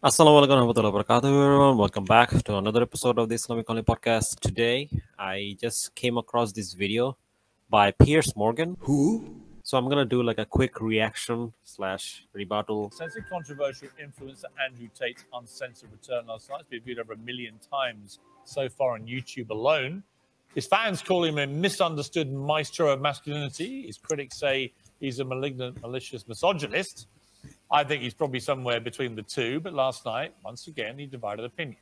Assalamualaikum warahmatullahi wabarakatuh, everyone. Welcome back to another episode of the Islamic podcast. Today, I just came across this video by Piers Morgan. Who? So I'm gonna do like a quick reaction slash rebuttal. Censored controversial influencer Andrew Tate's uncensored return last night has been viewed over 1 million times so far on YouTube alone. His fans call him a misunderstood maestro of masculinity. His critics say he's a malignant, malicious misogynist. I think he's probably somewhere between the two, but last night, once again, he divided opinion.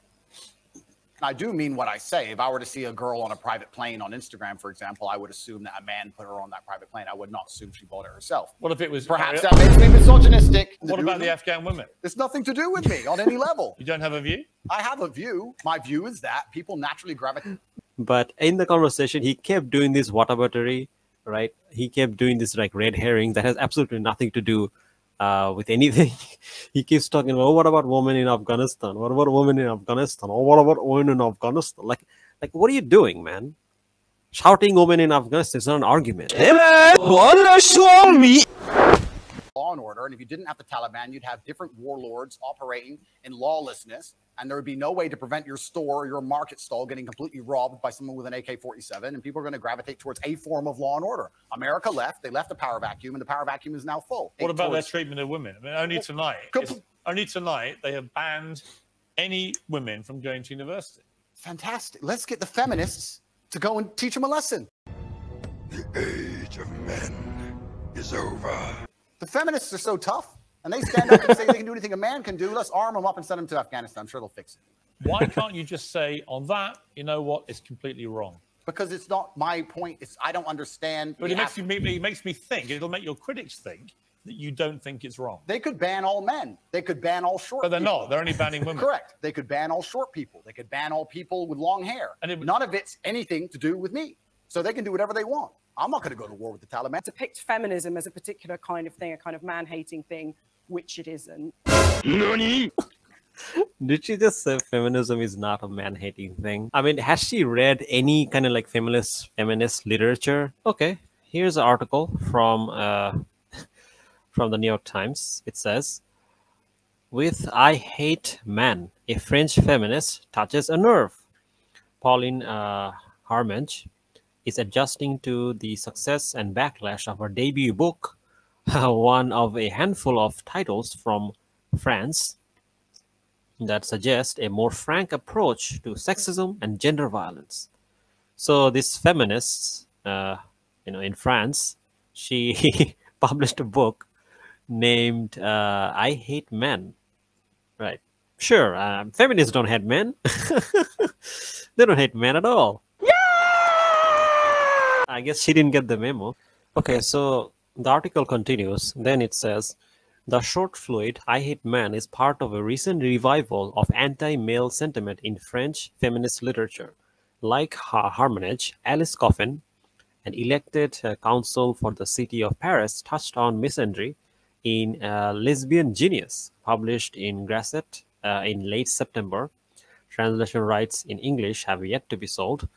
I do mean what I say. If I were to see a girl on a private plane on Instagram, for example, I would assume that a man put her on that private plane. I would not assume she bought it herself. What if it was... Perhaps that makes me misogynistic. What about the Afghan women? It's nothing to do with me on any level. You don't have a view? I have a view. My view is that people naturally gravitate. But in the conversation, he kept doing this whataboutery, right? He kept doing this like red herring that has absolutely nothing to do with anything. He keeps talking about, oh, what about women in Afghanistan? What about women in Afghanistan? Oh, what about women in Afghanistan? Like, what are you doing, man? Shouting women in Afghanistan is not an argument. Law and order, and if you didn't have the Taliban, you'd have different warlords operating in lawlessness, and there would be no way to prevent your store or your market stall getting completely robbed by someone with an AK-47, and people are going to gravitate towards a form of law and order. America left. They left the power vacuum, and the power vacuum is now full. What about their treatment of women? I mean, only tonight they have banned any women from going to university. Fantastic. Let's get the feminists to go and teach them a lesson. The age of men is over. The feminists are so tough, and they stand up and say they can do anything a man can do. Let's arm them up and send them to Afghanistan. I'm sure they'll fix it. Why can't you just say on that, you know what, it's completely wrong? Because it's not my point. It's I don't understand. But it makes me think, it'll make your critics think that you don't think it's wrong. They could ban all men. They could ban all short people. But they're people. not. They're only banning women. Correct. They could ban all short people. They could ban all people with long hair. And none of it's anything to do with me. So they can do whatever they want. I'm not going to go to war with the Taliban. Depict feminism as a particular kind of thing, a kind of man-hating thing, which it isn't. Nani? Did she just say feminism is not a man-hating thing? I mean, has she read any kind of like feminist literature? Okay, here's an article from the New York Times. It says, with I Hate Man, a French feminist touches a nerve. Pauline Harmange is adjusting to the success and backlash of her debut book, one of a handful of titles from France that suggest a more frank approach to sexism and gender violence. So this feminist, in France, she published a book named I Hate Men. Right. Sure, feminists don't hate men. They don't hate men at all. I guess she didn't get the memo. Okay, so the article continues. Then it says, the short fluid I Hate Man is part of a recent revival of anti-male sentiment in French feminist literature. Like Harmanage, Alice Coffin, an elected council for the city of Paris, touched on misandry in Lesbian Genius, published in Grasset in late September. Translation rights in English have yet to be sold.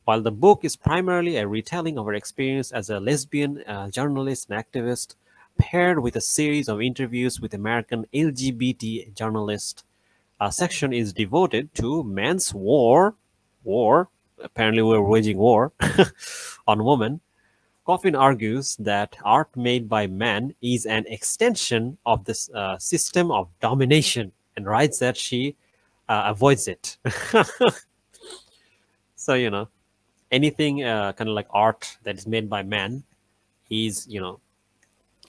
While the book is primarily a retelling of her experience as a lesbian journalist and activist, paired with a series of interviews with American LGBT journalists, a section is devoted to men's war. Apparently we're waging war on women. Coffin argues that art made by men is an extension of this system of domination and writes that she avoids it. So, anything kind of like art that is made by men is,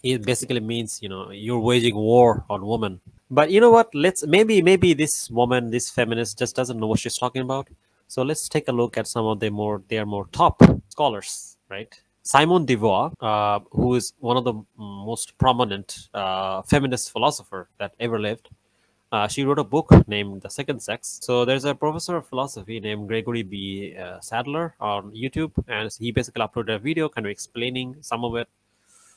it basically means, you're waging war on women. But you know what? Maybe this woman, this feminist, just doesn't know what she's talking about. So let's take a look at some of their more top scholars, right? Simone de Beauvoir, who is one of the most prominent feminist philosopher that ever lived. She wrote a book named The Second Sex. So there's a professor of philosophy named Gregory B. Sadler on YouTube, and he basically uploaded a video kind of explaining some of it.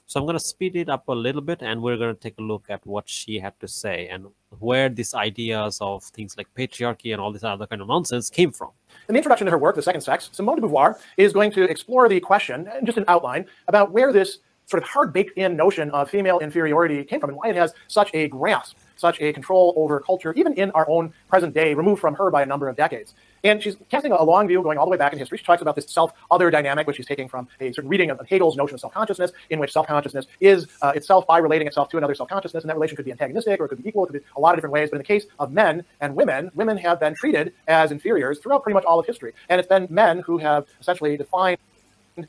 So I'm going to speed it up a little bit, and we're going to take a look at what she had to say and where these ideas of things like patriarchy and all this other kind of nonsense came from. In the introduction to her work, The Second Sex, Simone de Beauvoir is going to explore the question, just an outline, about where this sort of hard-baked-in notion of female inferiority came from and why it has such a grasp such a control over culture, even in our own present day, removed from her by a number of decades. And she's casting a long view going all the way back in history. She talks about this self-other dynamic, which she's taking from a certain reading of Hegel's notion of self-consciousness, in which self-consciousness is itself by relating itself to another self-consciousness, and that relation could be antagonistic or it could be equal, it could be a lot of different ways. But in the case of men and women, women have been treated as inferiors throughout pretty much all of history. And it's been men who have essentially defined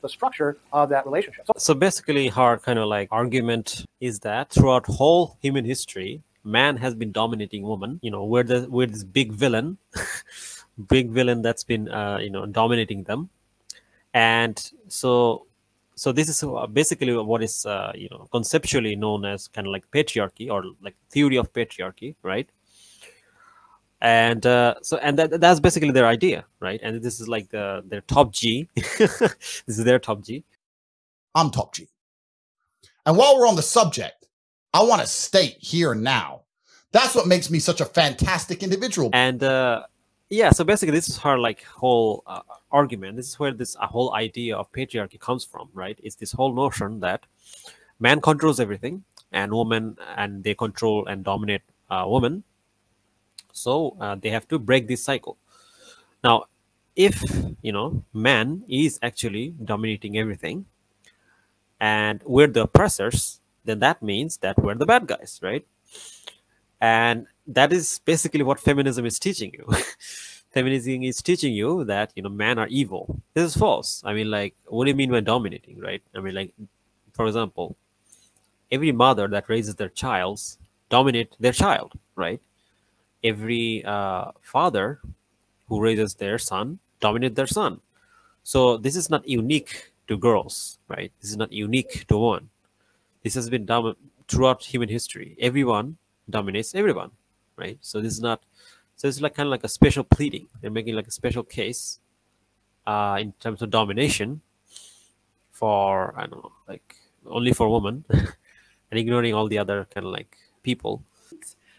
the structure of that relationship. So basically her kind of like argument is that throughout whole human history, man has been dominating woman. You know, we're this big villain, big villain that's been you know, dominating them. And so this is basically what is you know, conceptually known as kind of like patriarchy, or like theory of patriarchy, right? And that's basically their idea, right? And this is like their top G. This is their top G. I'm top G. And while we're on the subject, I want to state here and now, that's what makes me such a fantastic individual. And yeah, so basically this is her like whole argument. This is where this whole idea of patriarchy comes from, right? It's this whole notion that man controls everything, and woman, and they control and dominate women. So they have to break this cycle. Now, if, you know, man is actually dominating everything and we're the oppressors, then that means that we're the bad guys, right? And that is basically what feminism is teaching you. Feminism is teaching you that, you know, men are evil. This is false. I mean, like, what do you mean by dominating, right? I mean, like, for example, every mother that raises their child dominate their child, right? Every father who raises their son dominate their son. So this is not unique to girls, right? This is not unique to women. This has been done throughout human history. Everyone dominates everyone, right? So this is not, so it's like kind of like a special pleading. They're making like a special case in terms of domination for, I don't know, like only for women, and ignoring all the other kind of like people.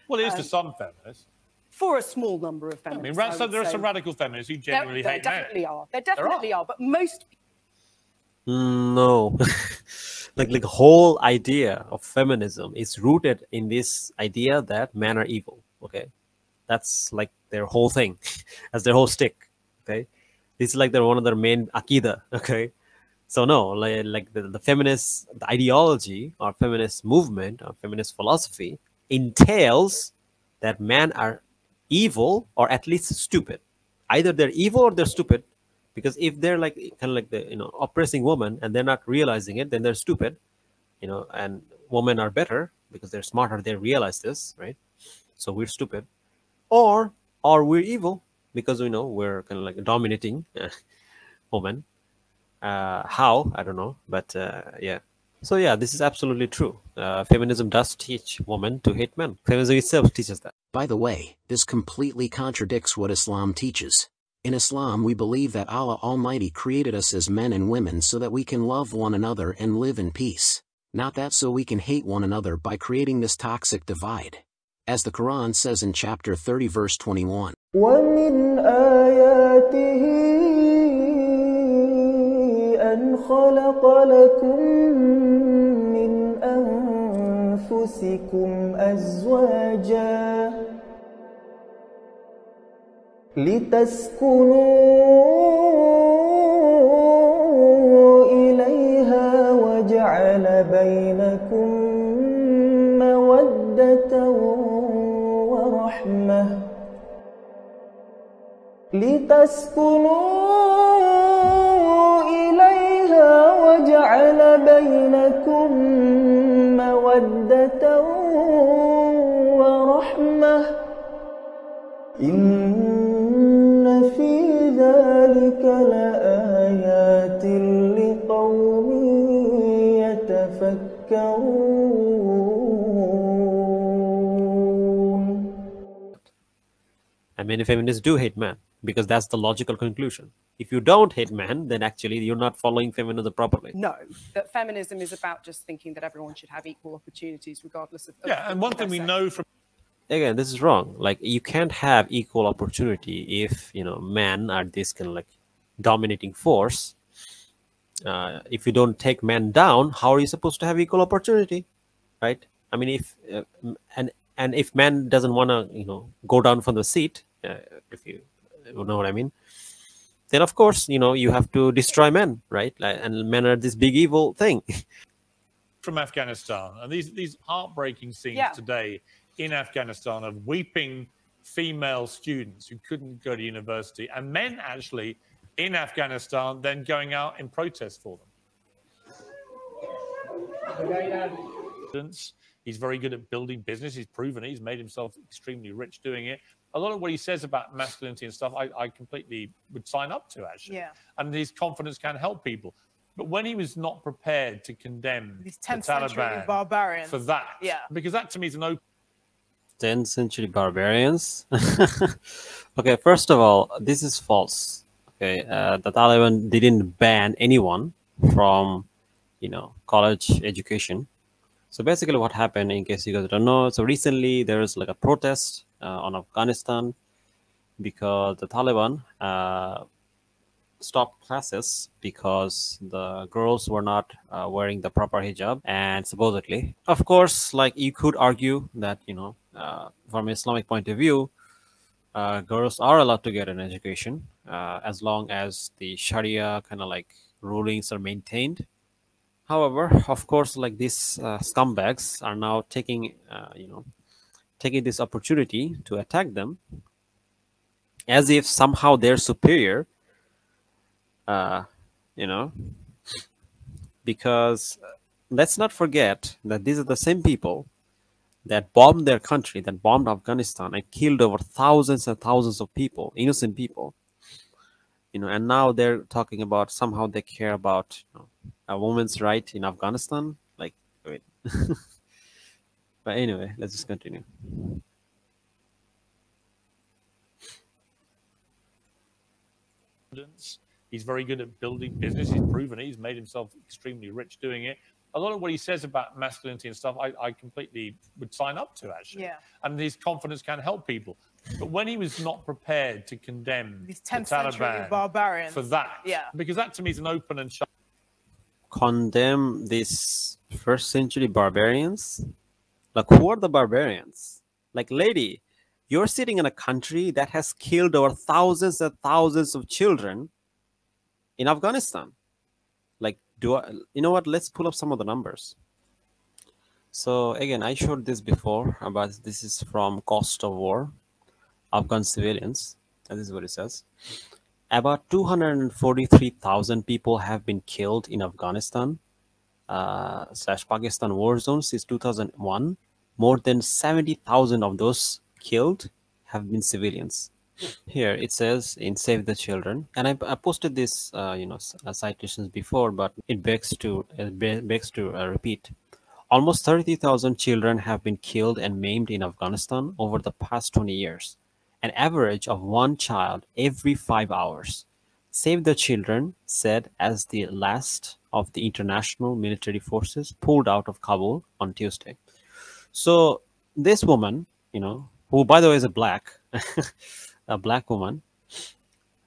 Well, it is for some feminists. For a small number of feminists. I mean, there are some radical feminists who genuinely hate men. There definitely are. There definitely are. But most... No. like the whole idea of feminism is rooted in this idea that men are evil, okay? That's like their whole thing. That's their whole stick, okay? This is like one of their main akida, okay? So no, like the feminist, the ideology or feminist movement or feminist philosophy entails that men are evil or at least stupid. Either they're evil or they're stupid, because if they're like kind of like the, you know, oppressing women and they're not realizing it, then they're stupid, you know. And women are better because they're smarter, they realize this, right? So we're stupid, or we're evil because, you know, we're kind of like dominating women. How, I don't know, but yeah. So yeah, this is absolutely true. Feminism does teach women to hate men. Feminism itself teaches that. By the way, this completely contradicts what Islam teaches. In Islam, we believe that Allah Almighty created us as men and women so that we can love one another and live in peace. Not that so we can hate one another by creating this toxic divide. As the Quran says in chapter 30 verse 21. وَمِنْ آيَاتِهِ أَنْ خَلَقَ لَكُم مِّنْ أَنفُسِكُمْ أَزْوَاجًا لِتَسْكُنُوا إِلَيْهَا وَجَعَلَ بَيْنَكُم مَّوَدَّةً وَرَحْمَةً وجعل بينكم مودة ورحمة إن في ذلك لآيات لقوم يتفكرون. And many feminists do hate men, because that's the logical conclusion. If you don't hate men, then actually you're not following feminism properly. No, that feminism is about just thinking that everyone should have equal opportunities regardless of... Yeah, and one thing we know from... Again, this is wrong. Like, you can't have equal opportunity if, you know, men are this kind of like dominating force. If you don't take men down, how are you supposed to have equal opportunity, right? I mean, if And if man doesn't want to, go down from the seat, if you know what I mean, then of course, you have to destroy men, right? And men are this big evil thing. From Afghanistan, and these heartbreaking scenes today in Afghanistan of weeping female students who couldn't go to university, and men actually in Afghanistan then going out in protest for them. He's very good at building business. He's proven it. He's made himself extremely rich doing it. A lot of what he says about masculinity and stuff, I completely would sign up to, actually. Yeah. And his confidence can help people. But when he was not prepared to condemn These the 10th century Taliban barbarians for that, yeah, because that to me is an open 10th century barbarians. Okay, first of all, this is false. Okay, the Taliban didn't ban anyone from, college education. So basically what happened, in case you guys don't know, so recently there was like a protest on Afghanistan because the Taliban stopped classes because the girls were not wearing the proper hijab. And supposedly, of course, like you could argue that, from an Islamic point of view, girls are allowed to get an education as long as the Sharia kind of like rulings are maintained. However, of course, like these scumbags are now taking this opportunity to attack them as if somehow they're superior, because let's not forget that these are the same people that bombed their country, that bombed Afghanistan and killed over thousands and thousands of people, innocent people. And now they're talking about somehow they care about a woman's right in Afghanistan. Like, wait. But anyway, let's just continue. He's very good at building business. He's proven it. He's made himself extremely rich doing it. A lot of what he says about masculinity and stuff, I completely would sign up to, actually. Yeah. And his confidence can help people. But when he was not prepared to condemn these the 10th century Taliban barbarians for that, yeah, because that to me is an open and shut. Condemn these first century barbarians? Like, who are the barbarians? Like, lady, you're sitting in a country that has killed over thousands and thousands of children in Afghanistan. Like, you know what? Let's pull up some of the numbers. So again, I showed this before, but this is from Cost of War, Afghan civilians. And this is what it says. About 243,000 people have been killed in Afghanistan / Pakistan war zones since 2001. More than 70,000 of those killed have been civilians. Here it says in Save the Children, and I posted this citations before, but it begs to repeat. Almost 30,000 children have been killed and maimed in Afghanistan over the past 20 years, an average of one child every 5 hours. Save the Children said as the last of the international military forces pulled out of Kabul on Tuesday. So this woman, who by the way is a black woman,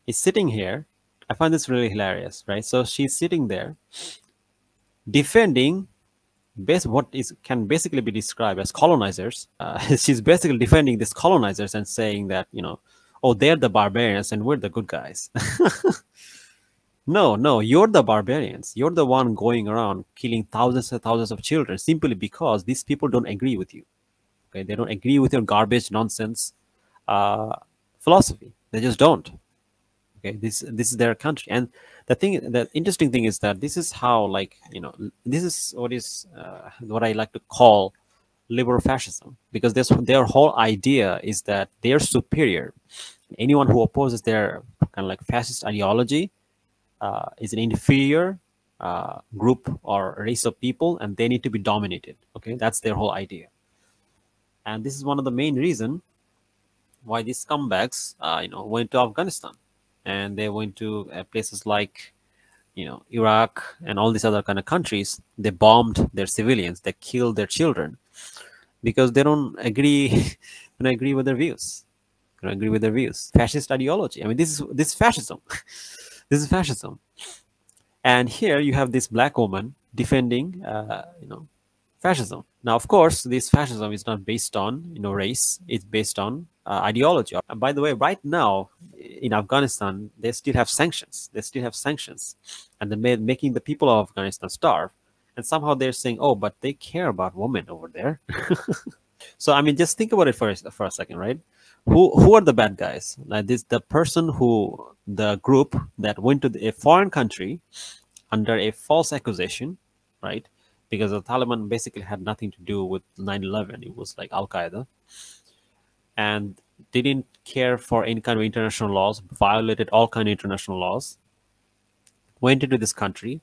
is sitting here. I find this really hilarious, right? So she's sitting there defending what can basically be described as colonizers. She's basically defending these colonizers and saying that, oh, they're the barbarians and we're the good guys. No, you're the barbarians. You're the one going around killing thousands and thousands of children simply because these people don't agree with you. Okay, they don't agree with your garbage nonsense philosophy. They just don't. Okay, this is their country. And the interesting thing is that this is how, this is what I like to call liberal fascism, because their whole idea is that they're superior. Anyone who opposes their kind of like fascist ideology is an inferior group or race of people, and they need to be dominated. Okay, that's their whole idea. And this is one of the main reasons why these scumbags, went to Afghanistan, and they went to places like, Iraq and all these other kind of countries. They bombed their civilians. They killed their children because they don't agree. With their views. They don't agree with their views. Fascist ideology. I mean, this is fascism. This is fascism. And here you have this black woman defending, fascism. Now, of course, this fascism is not based on race. It's based on ideology. And by the way, right now in Afghanistan, they still have sanctions. They still have sanctions, and they're making the people of Afghanistan starve. And somehow they're saying, "Oh, but they care about women over there." So I mean, just think about it for a second, right? Who are the bad guys? Like the group that went to a foreign country under a false accusation, right? Because the Taliban basically had nothing to do with 9/11. It was like Al Qaeda, and didn't care for any kind of international laws, violated all kind of international laws, went into this country,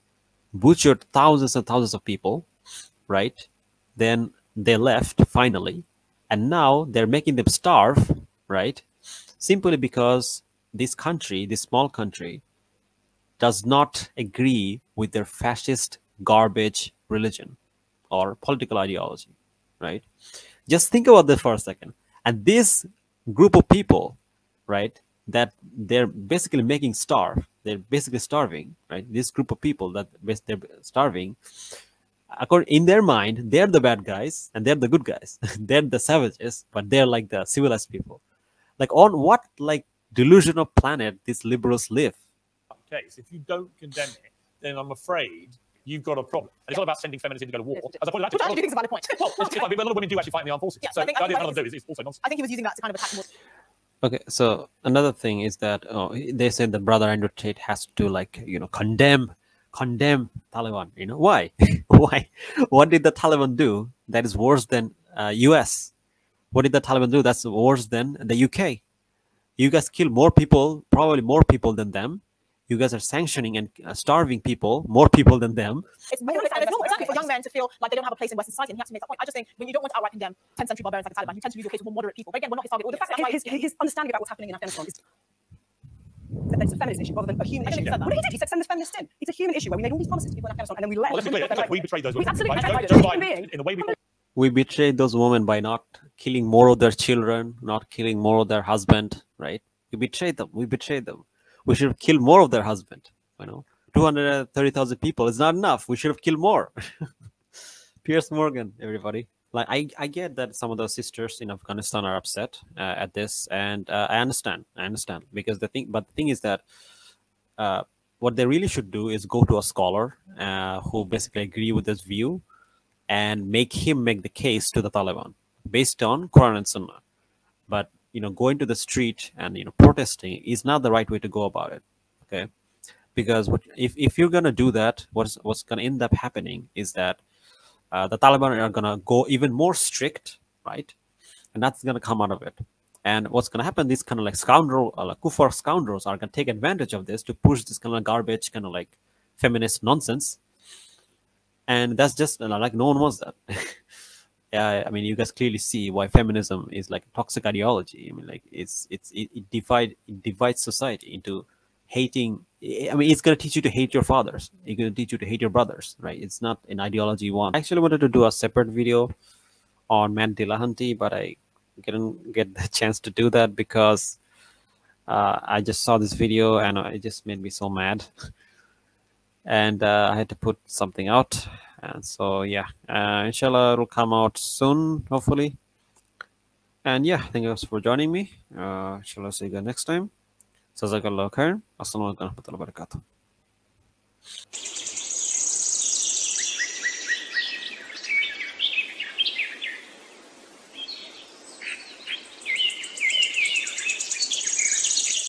butchered thousands and thousands of people, right? Then they left finally, and now they're making them starve, right? Simply because this country, this small country, does not agree with their fascist garbage religion or political ideology, right? Just think about this for a second. And this group of people, right, that they're basically making starve, they're basically starving, right? This group of people that they're starving, according in their mind, they're the bad guys and they're the good guys. They're the savages, but they're like the civilized people. Like on what like delusional planet these liberals live? Case. If you don't condemn it, then I'm afraid you've got a problem. And it's not about sending feminists in to go to war. As I pointed out, which I actually do think is a valid point. well, it's like a lot of women do actually fight in the armed forces. Yeah, so I think the idea none of them do is also nonsense. I think he was using that to kind of attack more. Okay, so another thing is that they said that Brother Andrew Tate has to condemn Taliban. Why? Why? What did the Taliban do that is worse than US? What did the Taliban do that's worse than the UK? You guys kill more people, probably more people than them. You guys are sanctioning and starving people, more people than them. It's normal for young men to feel like they don't have a place in Western society, and you have to make that point. I just think when you don't want to outright condemn 10th century barbarians like the Taliban, you tend to use your case with more moderate people. But again, we're not his target. Well, the fact that his understanding about what's happening in Afghanistan is that it's a feminist issue rather than a human issue. What did he do? He said send the feminists in. It's a human issue where we made all these promises to people in Afghanistan, and then we let. Well, let's be clear. We betrayed those women. Absolutely. In the way we betrayed those women by not killing more of their children, not killing more of their husband, right? We betrayed them. We betrayed them. We should have killed more of their husband. 230,000 people is not enough. We should have killed more. Piers Morgan, everybody. Like I get that some of the sisters in Afghanistan are upset at this, and I understand because the thing is that what they really should do is go to a scholar who basically agree with this view and make him make the case to the Taliban based on Quran and Sunnah. But going to the street and protesting is not the right way to go about it. Okay, because if you're gonna do that, what's gonna end up happening is that the Taliban are gonna go even more strict, right? And that's gonna come out of it. And what's gonna happen? These kind of like kuffar scoundrels are gonna take advantage of this to push this kind of garbage, kind of like feminist nonsense. And that's just like no one wants that. Yeah, I mean, you guys clearly see why feminism is like a toxic ideology. I mean, like it divides society into hating. I mean, it's gonna teach you to hate your fathers. It's gonna teach you to hate your brothers, right? It's not an ideology you want. I actually wanted to do a separate video on Matt Dillahunty, but I didn't get the chance to do that because I just saw this video and it just made me so mad. And I had to put something out. And so, yeah, inshallah, it'll come out soon, hopefully. And yeah, thank you guys for joining me. Inshallah, see you guys next time. Jazakallah khair. Assalamu alaikum warahmatullahi wabarakatuh.